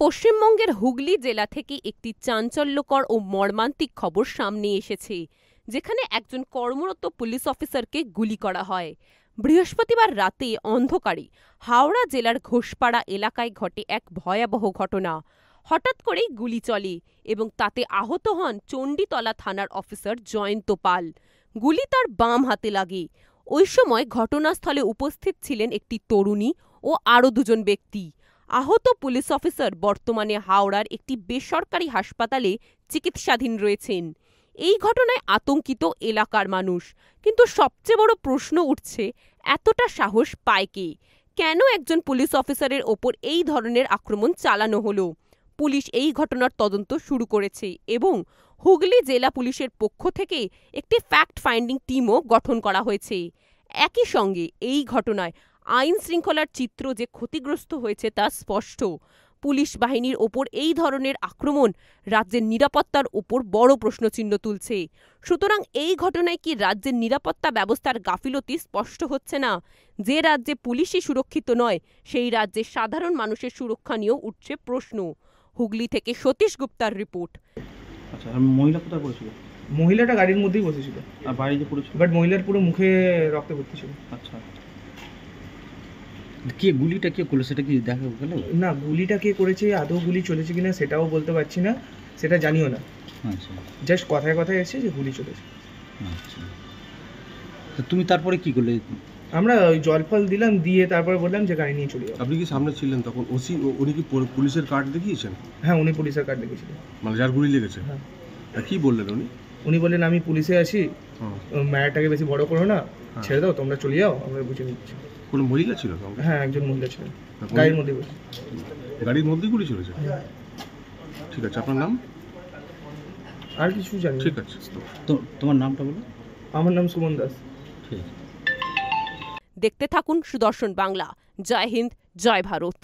পশ্চিমবঙ্গের হুগলি জেলা থেকে একটি চাঞ্চল্যকর ও মর্মান্তিক খবর সামনে এসেছে, যেখানে একজন কর্মরত পুলিশ অফিসারকে গুলি করা হয়। বৃহস্পতিবার রাতে অন্ধকারে হাওড়া জেলার ঘোষপাড়া এলাকায় ঘটে এক ভয়াবহ ঘটনা। হঠাৎ করেই গুলি চলে এবং তাতে আহত হন চণ্ডীতলা থানার অফিসার জয়ন্ত পাল। গুলি তার বাম হাতে লাগে। ওই সময় ঘটনাস্থলে উপস্থিত ছিলেন একটি তরুণী ও আরও দুজন ব্যক্তি। আহত পুলিশ অফিসার বর্তমানে হাওড়ার একটি বেসরকারি হাসপাতালে চিকিৎসাধীন রয়েছেন। এই ঘটনায় আতঙ্কিত এলাকার মানুষ, কিন্তু সবচেয়ে বড় প্রশ্ন উঠছে, এতটা সাহস পায় কে? কেন একজন পুলিশ অফিসারের ওপর এই ধরনের আক্রমণ চালানো হলো? পুলিশ এই ঘটনার তদন্ত শুরু করেছে এবং হুগলি জেলা পুলিশের পক্ষ থেকে একটি ফ্যাক্ট ফাইন্ডিং টিমও গঠন করা হয়েছে। একই সঙ্গে এই ঘটনায় আইন শৃঙ্খলার চিত্র যে ক্ষতিগ্রস্ত হয়েছে তা স্পষ্ট। পুলিশ বাহিনীর ওপর এই ধরনের আক্রমণ রাজ্যের নিরাপত্তার ওপর বড় প্রশ্নচিহ্ন তুলছে। সুতরাং এই ঘটনায় কি রাজ্যের নিরাপত্তা ব্যবস্থার গাফিলতি স্পষ্ট হচ্ছে না? যে রাজ্যে পুলিশই সুরক্ষিত নয়, সেই রাজ্যে সাধারণ মানুষের সুরক্ষা নিয়েও উঠছে প্রশ্ন। হুগলি থেকে সতীশ গুপ্তার রিপোর্ট। আচ্ছা, মহিলা কোথায় পড়েছিল? মহিলাটা গাড়ির মধ্যেই বসেছিল, আর বাইরে যে পড়েছিল? বাট মহিলার পুরো মুখে রক্তে ভর্তি ছিল। আচ্ছা, কে গুলিটা কে করলো সেটা কি দেখা গেল? না, গুলিটা কে করেছে, আদৌ গুলি চলেছে কিনা সেটাও বলতে পারছি না, সেটা জানিও না। আচ্ছা, জাস্ট কথায় কথায় এসেছে যে গুলি চলেছে। আচ্ছা, তো তুমি তারপরে কি করলে? আমরা ওই জল ফল দিলাম, দিয়ে তারপরে বললাম যে গাড়ি নিয়ে চলে যাও। আপনি কি সামনে ছিলেন তখন? ওসি উনি কি পুলিশের কার্ড দেখিয়েছেন? হ্যাঁ, উনি পুলিশের কার্ড দেখেছিলেন। মানে যার গুলি লেগেছে? হ্যাঁ। কি বললেন উনি? উনি বললেন আমি পুলিশে আছি, ম্যাটারটাকে বেশি বড় করো না, ছেড়ে দাও, তোমরা চলে যাও, আমরা বুঝে নিচ্ছি। কোনো মহিলা ছিল সঙ্গে? হ্যাঁ, একজন মহিলা ছিলেন গাড়ির মধ্যে বসে। গাড়ির মধ্যেই গুলি চলেছে? ঠিক আছে, আপনার নাম? আর কিছু জানি না। ঠিক আছে, তো তোমার নামটা বলো। আমার নাম সুমন দাস। ঠিক আছে। দেখতে থাকুন সুদর্শন বাংলা। জয় হিন্দ, জয় ভারত।